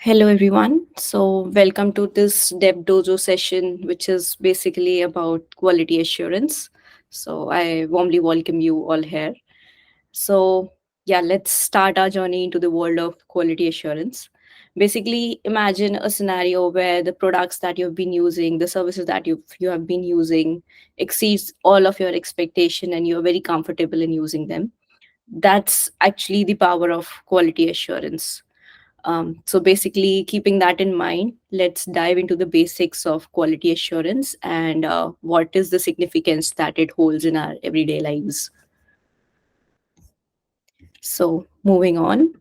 Hello, everyone. So, welcome to this Dev Dojo session, which is basically about quality assurance. So, I warmly welcome you all here. So, yeah, let's start our journey into the world of quality assurance. Basically, imagine a scenario where the products that you've been using, the services that you have been using, exceeds all of your expectation, and you're very comfortable in using them. That's actually the power of quality assurance. So basically, keeping that in mind, let's dive into the basics of quality assurance and what is the significance that it holds in our everyday lives. So moving on.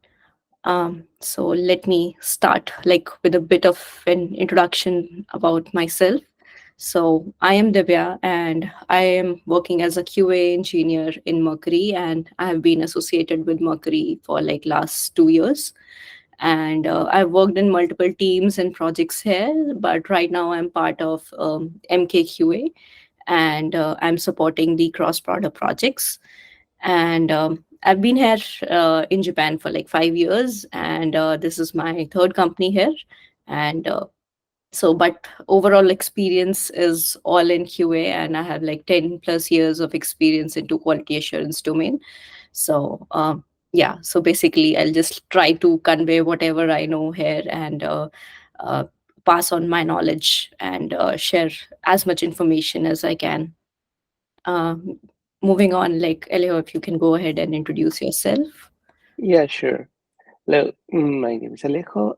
So let me start like with a bit of an introduction about myself. So I am Divya and I am working as a QA engineer in Mercari, and I have been associated with Mercari for like last 2 years. And I've worked in multiple teams and projects here, but right now I'm part of MKQA, and I'm supporting the cross border projects. And I've been here in Japan for like 5 years, and this is my third company here. And but overall experience is all in QA, and I have like 10 plus years of experience into quality assurance domain. So, yeah, so basically, I'll just try to convey whatever I know here and uh, pass on my knowledge and share as much information as I can. Uh, Moving on, like Elio, if you can go ahead and introduce yourself. Yeah, sure. Hello, my name is Alejo.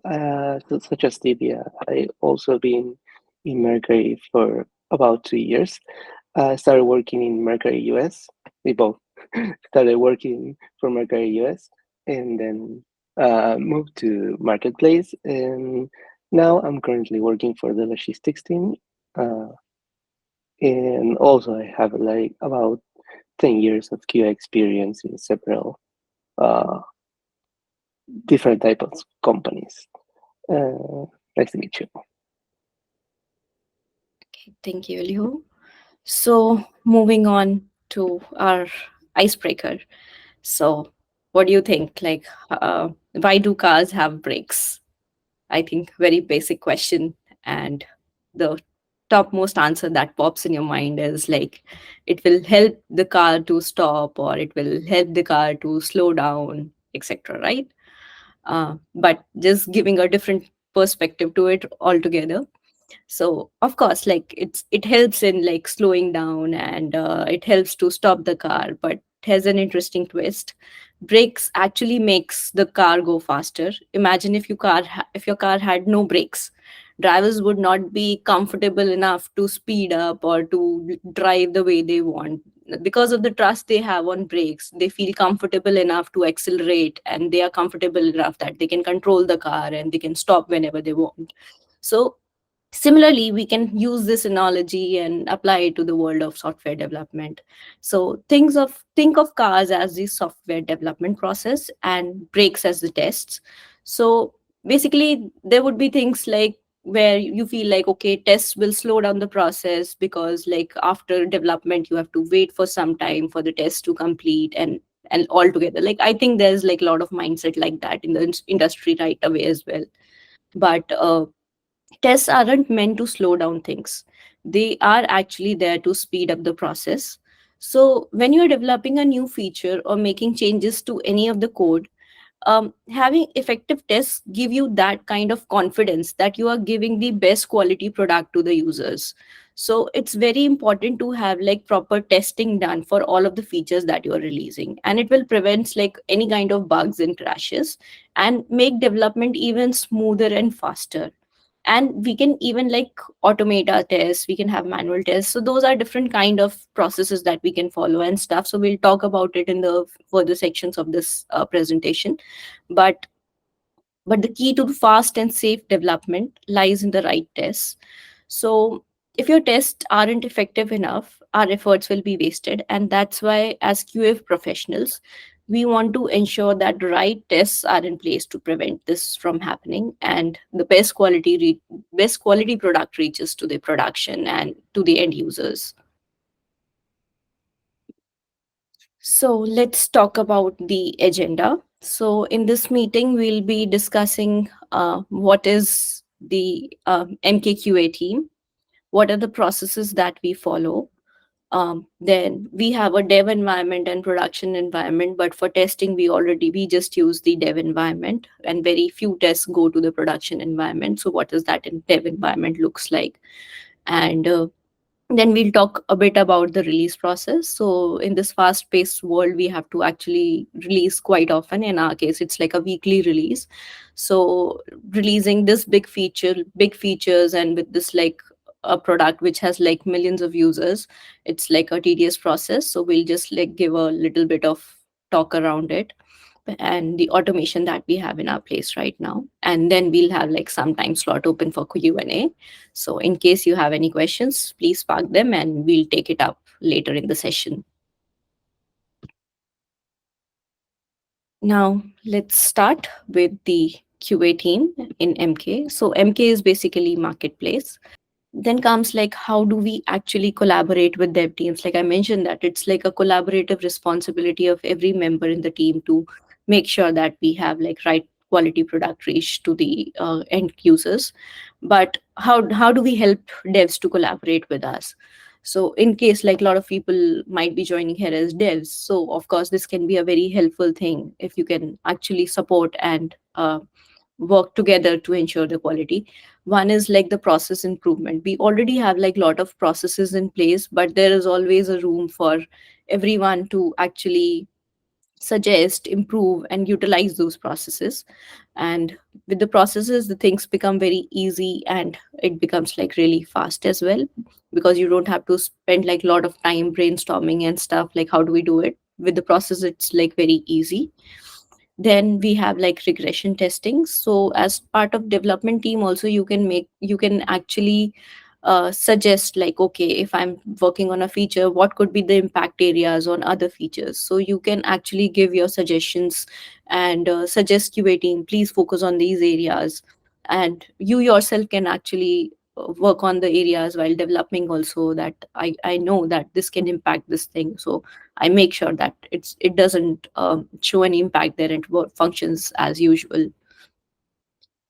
Such as Divya, I also been in Mercari for about 2 years. I started working in Mercari US. We both started working for Mercari US and then moved to Marketplace. And now I'm currently working for the logistics team. Uh, and also, I have like about 10 years of QA experience in several uh, different types of companies. Nice to meet you. Okay, thank you, Elio. So, moving on to our icebreaker. So, what do you think? Like, why do cars have brakes? I think very basic question, and the topmost answer that pops in your mind is like it will help the car to stop or it will help the car to slow down, etc. Right? But just giving a different perspective to it altogether. So of course, like it helps in like slowing down and it helps to stop the car, but it has an interesting twist. Brakes actually makes the car go faster. Imagine if your car had no brakes, drivers would not be comfortable enough to speed up or to drive the way they want. Because of the trust they have on brakes, they feel comfortable enough to accelerate, and they are comfortable enough that they can control the car and they can stop whenever they want. So similarly, we can use this analogy and apply it to the world of software development. So think of cars as the software development process and brakes as the tests. So basically, there would be things like where you feel like, okay, tests will slow down the process because like after development you have to wait for some time for the test to complete, and altogether, like I think there's like a lot of mindset like that in the industry right away as well. But tests aren't meant to slow down things. They are actually there to speed up the process. So when you're developing a new feature or making changes to any of the code, having effective tests give you that kind of confidence that you are giving the best quality product to the users. So it's very important to have like proper testing done for all of the features that you are releasing, and it will prevent like any kind of bugs and crashes and make development even smoother and faster. And we can even like automate our tests, we can have manual tests, so those are different kind of processes that we can follow and stuff. So we'll talk about it in the further sections of this presentation. but but the key to fast and safe development lies in the right tests. So if your tests aren't effective enough, our efforts will be wasted. And that's why, as QF professionals, we want to ensure that the right tests are in place to prevent this from happening, and the best quality product reaches to the production and to the end users. So let's talk about the agenda. So, in this meeting, we'll be discussing what is the MKQA team, what are the processes that we follow. Then we have a dev environment and production environment, but for testing, we just use the dev environment, and very few tests go to the production environment. So, what does that in dev environment looks like? And then we'll talk a bit about the release process. So in this fast paced world, we have to actually release quite often. In our case, it's like a weekly release. So releasing this big features, and with this like a product which has like millions of users, it's like a tedious process. So we'll just like give a little bit of talk around it and the automation that we have in our place right now, and then we'll have like some time slot open for Q&A. So in case you have any questions, please park them and we'll take it up later in the session. Now let's start with the QA team in MK. So MK is basically marketplace. Then comes like how do we actually collaborate with dev teams. Like I mentioned, that it's like a collaborative responsibility of every member in the team to make sure that we have like right quality product reach to the end users. But how do we help devs to collaborate with us? So in case like a lot of people might be joining here as devs, so of course this can be a very helpful thing if you can actually support and work together to ensure the quality. One is like the process improvement. We already have like a lot of processes in place, but there is always a room for everyone to actually suggest, improve, and utilize those processes. And with the processes, the things become very easy and it becomes like really fast as well, because you don't have to spend like a lot of time brainstorming and stuff like how do we do it. With the process, it's like very easy. Then we have like regression testing. So as part of development team also, you can actually suggest like, okay, if I'm working on a feature, what could be the impact areas on other features. So you can actually give your suggestions and suggest QA team, please focus on these areas. And you yourself can actually work on the areas while developing also, that I know that this can impact this thing. So I make sure that it doesn't show any impact there and functions as usual.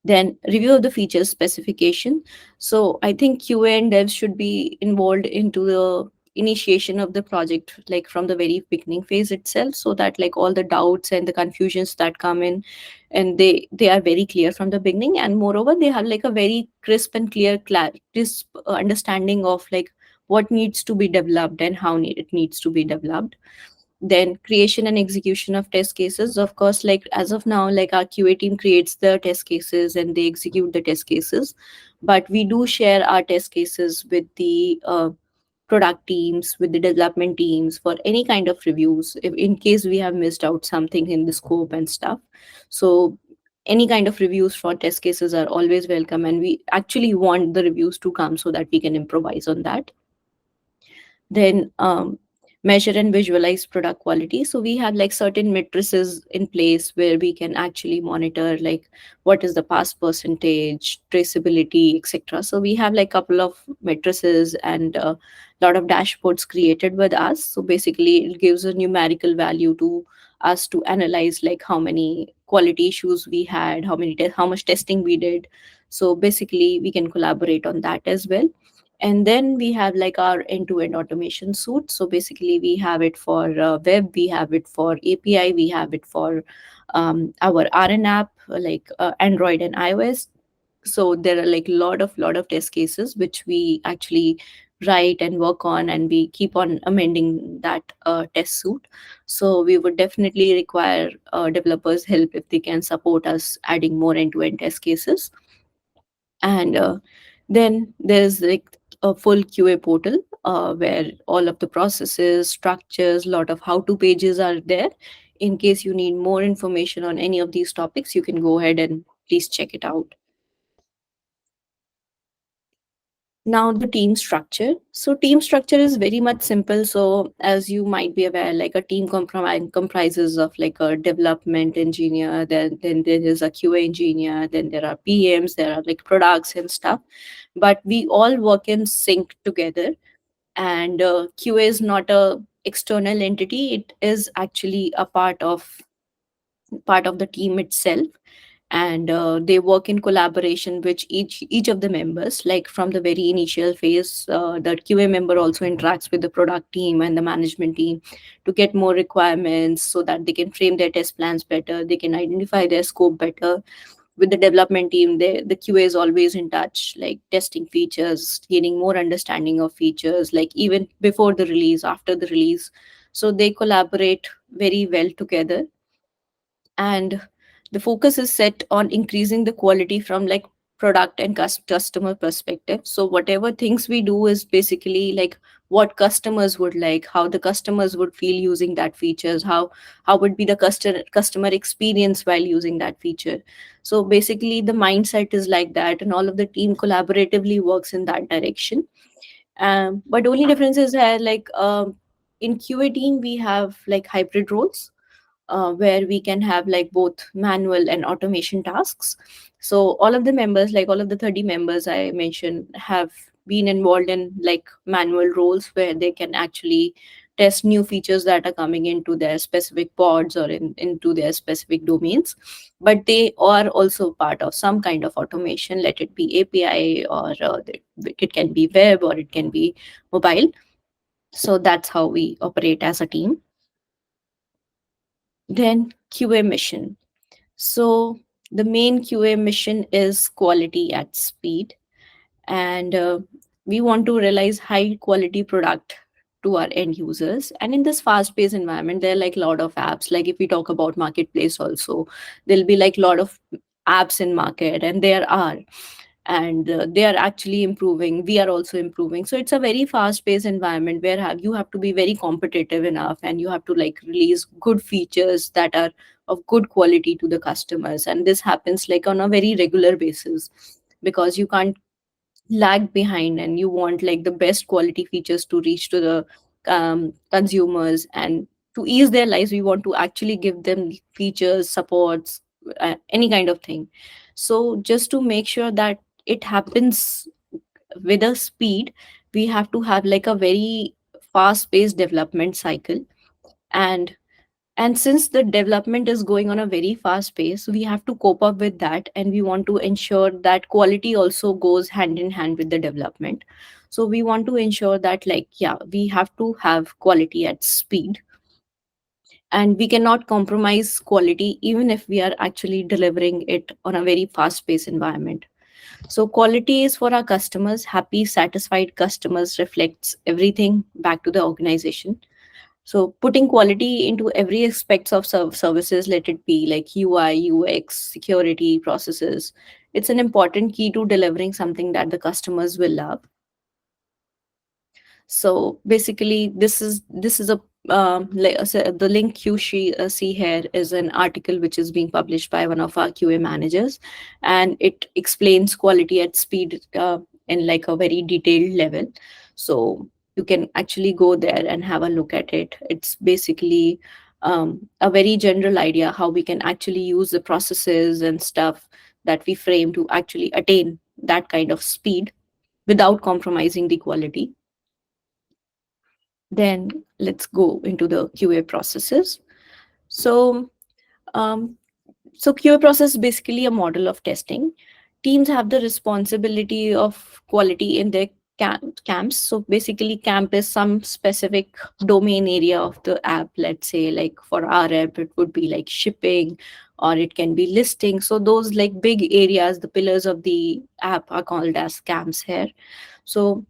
Then review of the features specification. So I think QA and devs should be involved into the initiation of the project, like from the very beginning phase itself, so that like all the doubts and the confusions that come in, and they are very clear from the beginning. And moreover, they have like a very crisp and crisp understanding of like what needs to be developed and how it needs to be developed. Then creation and execution of test cases. Of course, like as of now, like our QA team creates the test cases and they execute the test cases, but we do share our test cases with the product teams, with the development teams for any kind of reviews, if, in case we have missed out something in the scope and stuff. So any kind of reviews for test cases are always welcome, and we actually want the reviews to come so that we can improvise on that. Then measure and visualize product quality. So we have like certain matrices in place where we can actually monitor like what is the pass percentage, traceability, etc. So we have like couple of matrices and a lot of dashboards created with us. So basically it gives a numerical value to us to analyze like how many quality issues we had, how much testing we did. So basically we can collaborate on that as well. And then we have like our end-to-end automation suite. So basically we have it for web, we have it for API, we have it for our RN app, like Android and iOS. So there are like lot of test cases which we actually write and work on, and we keep on amending that test suite. So we would definitely require developers help if they can support us adding more end-to-end test cases. And then there's like a full QA portal where all of the processes, structures, lot of how-to pages are there. In case you need more information on any of these topics, you can go ahead and please check it out. Now the team structure. So team structure is very much simple. So as you might be aware, like a team comprises of like a development engineer, then there is a QA engineer, then there are PMs, there are like products and stuff. But we all work in sync together. And QA is not a external entity. It is actually a part of part of the team itself, and they work in collaboration with each of the members. Like from the very initial phase, the QA member also interacts with the product team and the management team to get more requirements so that they can frame their test plans better, they can identify their scope better. With the development team, the QA is always in touch, like testing features, gaining more understanding of features, like even before the release, after the release. So they collaborate very well together, and the focus is set on increasing the quality from like product and customer perspective. So whatever things we do is basically like what customers would like, how the customers would feel using that features, how would be the customer experience while using that feature. So basically the mindset is like that, and all of the team collaboratively works in that direction. But only difference is that like in QA team we have like hybrid roles, where we can have like both manual and automation tasks. So all of the members, like all of the 30 members I mentioned, have been involved in like manual roles where they can actually test new features that are coming into their specific pods or into their specific domains. But they are also part of some kind of automation, let it be API, or it can be web, or it can be mobile. So that's how we operate as a team. Then QA mission. So the main QA mission is quality at speed, and we want to realize high quality product to our end users. And in this fast paced environment, there are like a lot of apps. Like if we talk about marketplace, also there'll be like a lot of apps in market, and there are, and they are actually improving, we are also improving. So it's a very fast paced environment where you have to be very competitive enough, and you have to like release good features that are of good quality to the customers. And this happens like on a very regular basis, because you can't lag behind, and you want like the best quality features to reach to the consumers, and to ease their lives we want to actually give them features, supports, any kind of thing. So just to make sure that it happens with a speed, we have to have like a very fast paced development cycle. And and since the development is going on a very fast pace, we have to cope up with that, and we want to ensure that quality also goes hand in hand with the development. So we want to ensure that, like, yeah, we have to have quality at speed, and we cannot compromise quality even if we are actually delivering it on a very fast paced environment. So quality is for our customers. Happy, satisfied customers reflects everything back to the organization. So putting quality into every aspects of services, let it be like UI, UX, security, processes, it's an important key to delivering something that the customers will love. So basically, this is a so the link you see here is an article which is being published by one of our QA managers, and it explains quality at speed in like a very detailed level. So you can actually go there and have a look at it. It's basically a very general idea how we can actually use the processes and stuff that we frame to actually attain that kind of speed without compromising the quality. Then let's go into the QA processes. So, um, so QA process is basically a model of testing. Teams have the responsibility of quality in their camps. So basically, camp is some specific domain area of the app. Let's say, like for our app, it would be like shipping, or it can be listing. So those like big areas, the pillars of the app are called as camps here. So,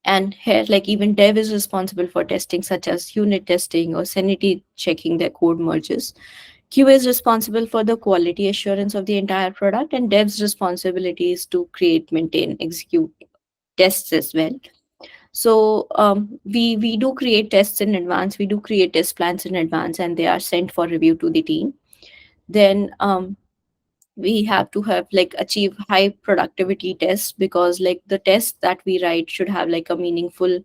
and here, like even dev is responsible for testing, such as unit testing or sanity checking their code merges. QA is responsible for the quality assurance of the entire product, and dev's responsibility is to create, maintain, execute tests as well. So we do create tests in advance. We do create test plans in advance, and they are sent for review to the team. Then we have to have like achieve high productivity tests, because like the tests that we write should have like a meaningful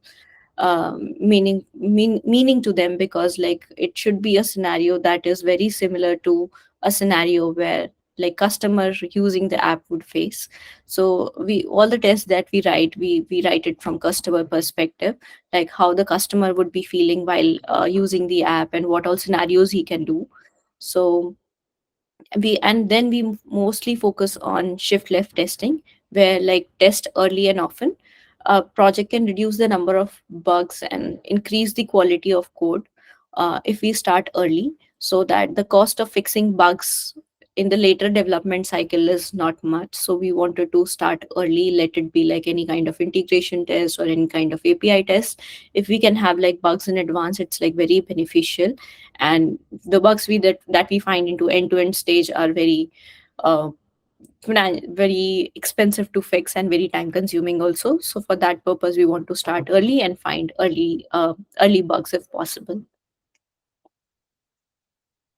meaning to them, because like it should be a scenario that is very similar to a scenario where like customer using the app would face. So we all the tests that we write it from customer perspective, like how the customer would be feeling while using the app, and what all scenarios he can do. So We mostly focus on shift left testing, where like test early and often. A project can reduce the number of bugs and increase the quality of code if we start early, so that the cost of fixing bugs in the later development cycle is not much. So we wanted to start early, let it be like any kind of integration test or any kind of API test. If we can have like bugs in advance, it's like very beneficial. And the bugs that we find into end to end stage are very uh, very expensive to fix and very time consuming also. So for that purpose, we want to start early and find early bugs if possible.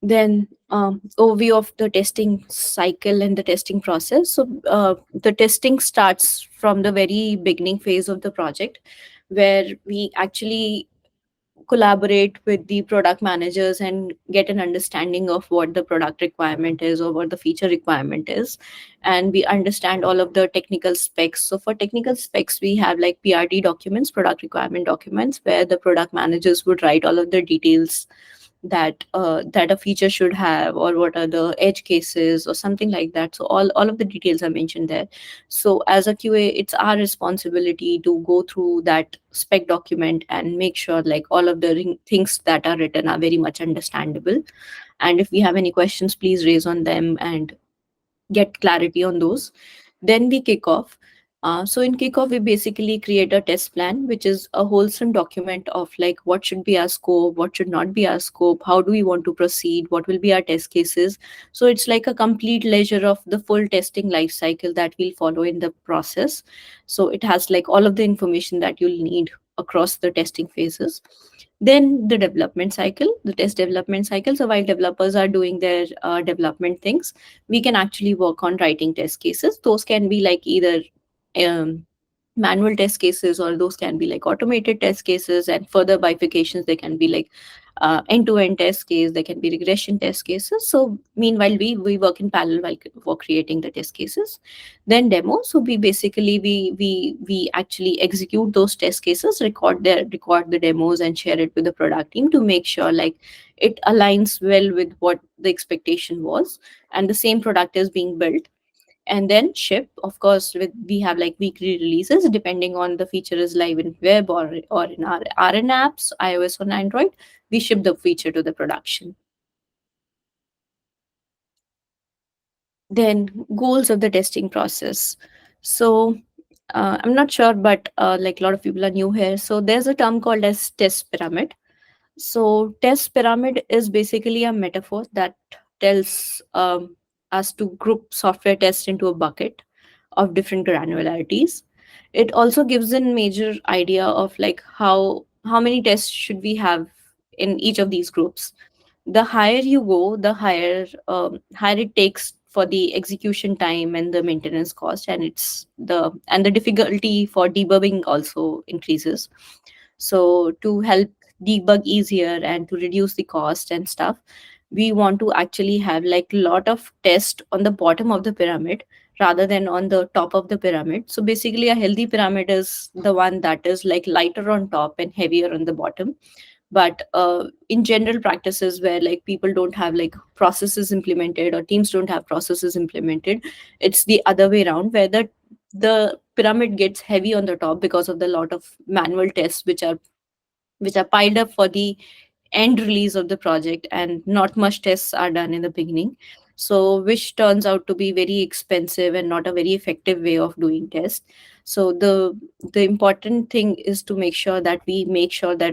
Then overview of the testing cycle and the testing process. So the testing starts from the very beginning phase of the project, where we actually collaborate with the product managers and get an understanding of what the product requirement is or what the feature requirement is. And we understand all of the technical specs. So for technical specs, we have like PRD documents, product requirement documents, where the product managers would write all of the details that a feature should have, or what are the edge cases or something like that. So all of the details are mentioned there. So as a QA, it's our responsibility to go through that spec document and make sure like all of the things that are written are very much understandable. And if we have any questions, please raise on them and get clarity on those. Then we kick off. So in kickoff, we basically create a test plan, which is a wholesome document of like what should be our scope, what should not be our scope, how do we want to proceed, what will be our test cases. So it's like a complete ledger of the full testing life cycle that we'll follow in the process. So it has like all of the information that you'll need across the testing phases. Then the development cycle, the test development cycle. So while developers are doing their development things, we can actually work on writing test cases. Those can be like either um, manual test cases, or those can be like automated test cases, and further bifurcations, they can be like end-to-end test case, there can be regression test cases. So meanwhile, we work in parallel while for creating the test cases. Then demo. So we basically we actually execute those test cases, record the demos and share it with the product team to make sure like it aligns well with what the expectation was, and the same product is being built. And then ship, of course, with we have like weekly releases depending on the feature is live in web or in our RN apps, iOS or Android. We ship the feature to the production. Then goals of the testing process. So I'm not sure, but like a lot of people are new here, so there's a term called as test pyramid. So, test pyramid is basically a metaphor that tells us to group software tests into a bucket of different granularities. It also gives a major idea of like how many tests should we have in each of these groups. The higher you go, the higher it takes for the execution time and the maintenance cost, and the difficulty for debugging also increases. So to help debug easier and to reduce the cost and stuff, we want to actually have like a lot of tests on the bottom of the pyramid rather than on the top of the pyramid. So basically a healthy pyramid is the one that is like lighter on top and heavier on the bottom. But in general practices where like people don't have like processes implemented or teams don't have processes implemented, it's the other way around, where the pyramid gets heavy on the top because of the lot of manual tests which are piled up for the end release of the project, and not much tests are done in the beginning. So which turns out to be very expensive and not a very effective way of doing tests. So the important thing is to make sure that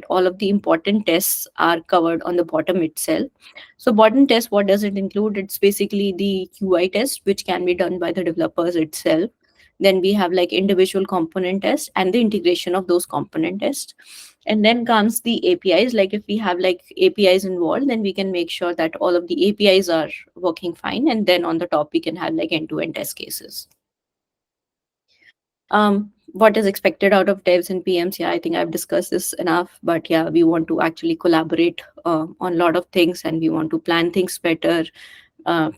all of the important tests are covered on the bottom itself. So bottom test, what does it include? It's basically the QI test, which can be done by the developers itself. Then we have like individual component test and the integration of those component tests. And then comes the APIs. Like if we have like APIs involved, then we can make sure that all of the APIs are working fine. And then on the top, we can have like end-to-end test cases. What is expected out of devs and PMs? Yeah, I think I've discussed this enough. But yeah, we want to actually collaborate on a lot of things, and we want to plan things better,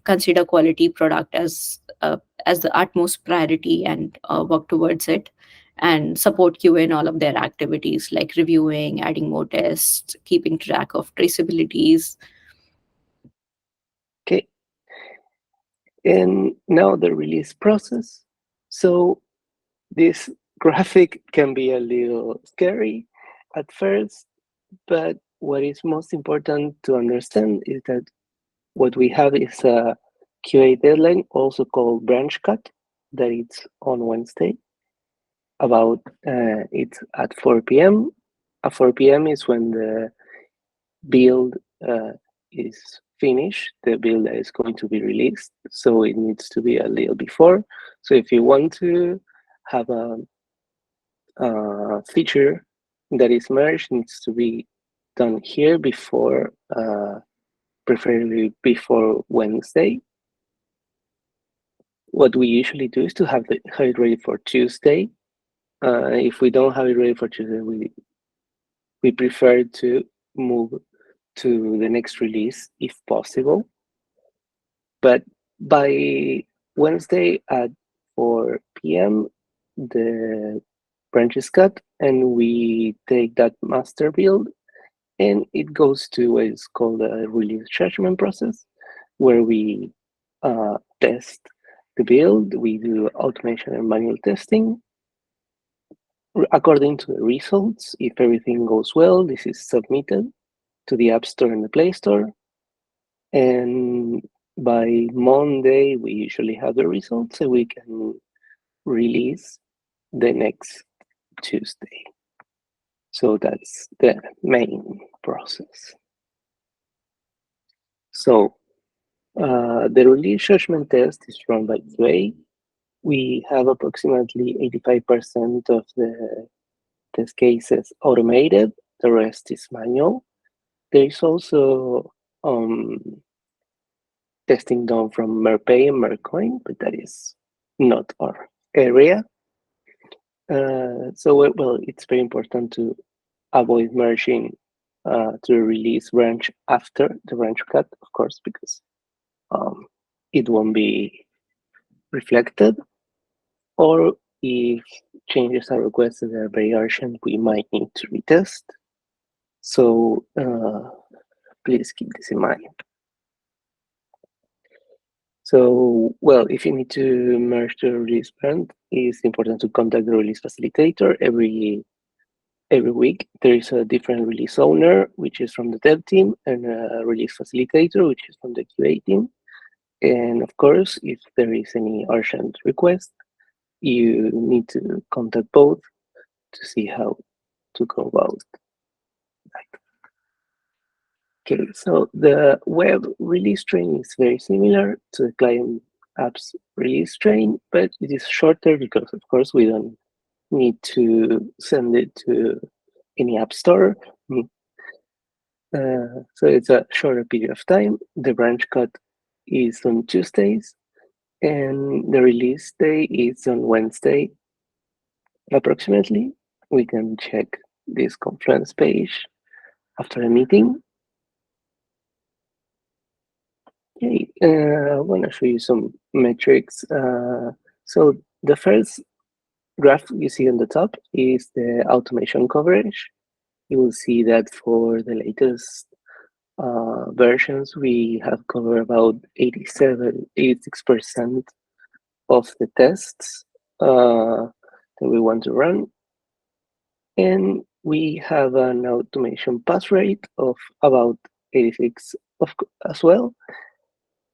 consider quality product as the utmost priority, and work towards it, and support QA in all of their activities like reviewing, adding more tests, keeping track of traceabilities. Okay. And now the release process. So this graphic can be a little scary at first, but what is most important to understand is that what we have is a QA deadline, also called branch cut, that it's on Wednesday. About it's at 4 p.m. At 4 p.m. is when the build is finished, the build that is going to be released. So it needs to be a little before. So if you want to have a feature that is merged, needs to be done here before, preferably before Wednesday. What we usually do is to have it ready for Tuesday. If we don't have it ready for Tuesday, we prefer to move to the next release if possible. But by Wednesday at 4 p.m., the branch is cut, and we take that master build, and it goes to what is called a release judgment process, where we test the build. We do automation and manual testing. According to the results, if everything goes well, this is submitted to the App Store and the Play Store. And by Monday, we usually have the results, so we can release the next Tuesday. So that's the main process. So the release judgment test is run by QA. We have approximately 85% of the test cases automated. The rest is manual. There is also testing done from Merpay and Mercoin, but that is not our area. So, well, it's very important to avoid merging to release branch after the branch cut, of course, because it won't be reflected. Or if changes are requested that are very urgent, we might need to retest. So please keep this in mind. So, well, if you need to merge the release branch, it's important to contact the release facilitator every week. There is a different release owner, which is from the dev team, and a release facilitator, which is from the QA team. And of course, if there is any urgent request, you need to contact both to see how to go about that. Okay, so the web release train is very similar to the client apps release train, but it is shorter because, of course, we don't need to send it to any app store. So it's a shorter period of time. The branch cut is on Tuesdays, and the release day is on Wednesday, approximately. We can check this conference page after the meeting. Okay, I want to show you some metrics. So the first graph you see on the top is the automation coverage. You will see that for the latest versions, we have covered about 86% of the tests that we want to run. And we have an automation pass rate of about 86 as well.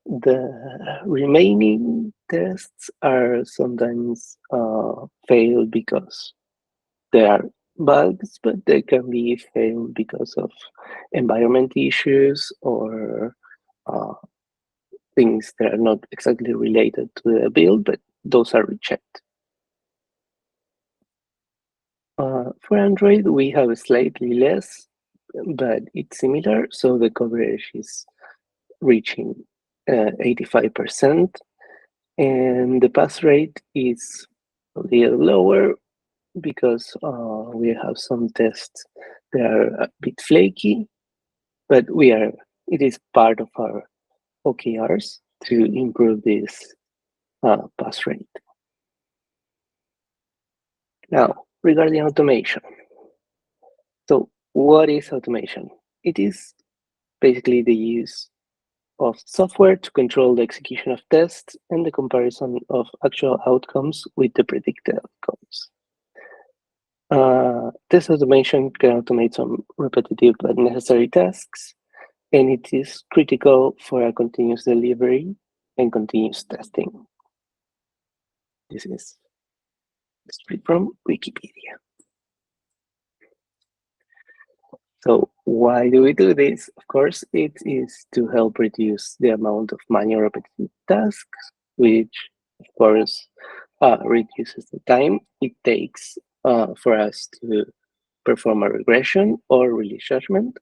The remaining tests are sometimes failed because there are bugs, but they can be failed because of environment issues or things that are not exactly related to the build, but those are rechecked. For Android, we have slightly less, but it's similar. So the coverage is reaching 85%, and the pass rate is a little lower because we have some tests that are a bit flaky, but it is part of our OKRs to improve this pass rate. Now, regarding automation. So what is automation? It is basically the use of software to control the execution of tests and the comparison of actual outcomes with the predicted outcomes. Test automation can automate some repetitive but necessary tasks, and it is critical for a continuous delivery and continuous testing. This is straight from Wikipedia. So why do we do this? Of course, it is to help reduce the amount of manual repetitive tasks, which of course reduces the time it takes for us to perform a regression or release judgment.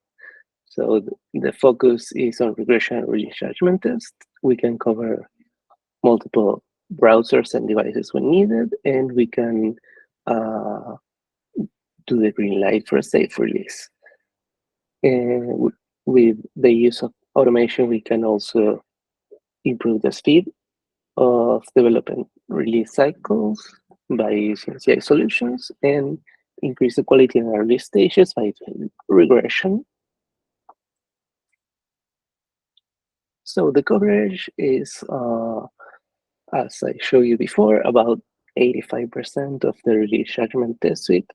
So the focus is on regression and release judgment test. We can cover multiple browsers and devices when needed, and we can uh, do the green light for a safe release. And with the use of automation, we can also improve the speed of developing release cycles by using CI solutions and increase the quality in early stages by doing regression. So the coverage is, as I showed you before, about 85% of the release judgment test suite.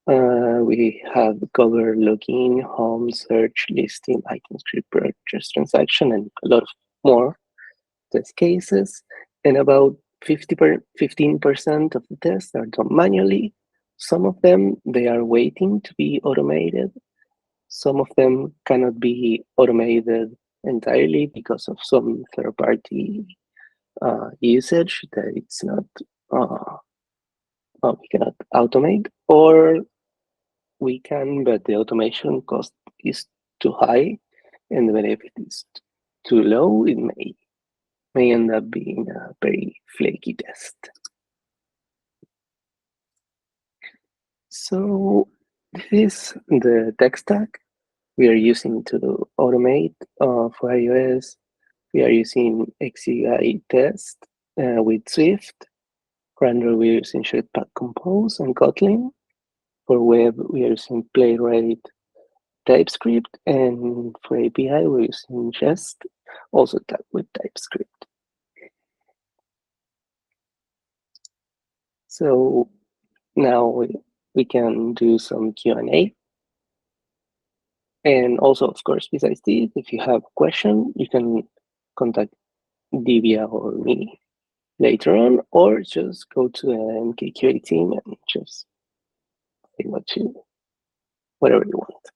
We have covered login, home, search, listing, item script, purchase, transaction, and a lot of more test cases. And about 15% of the tests are done manually. Some of them, they are waiting to be automated. Some of them cannot be automated entirely because of some third-party usage that it's not, we cannot automate, or we can, but the automation cost is too high and the benefit is too low. It may end up being a very flaky test. So this is the tech stack we are using to automate for iOS. We are using XUI test with Swift. For Android, we're using Jetpack Compose and Kotlin. For web, we are using Playwright TypeScript, and for API, we're using Jest, also with TypeScript. So now we can do some Q&A. And also, of course, besides this, if you have a question, you can contact Divya or me later on, or just go to the MKQA team and just say whatever you want.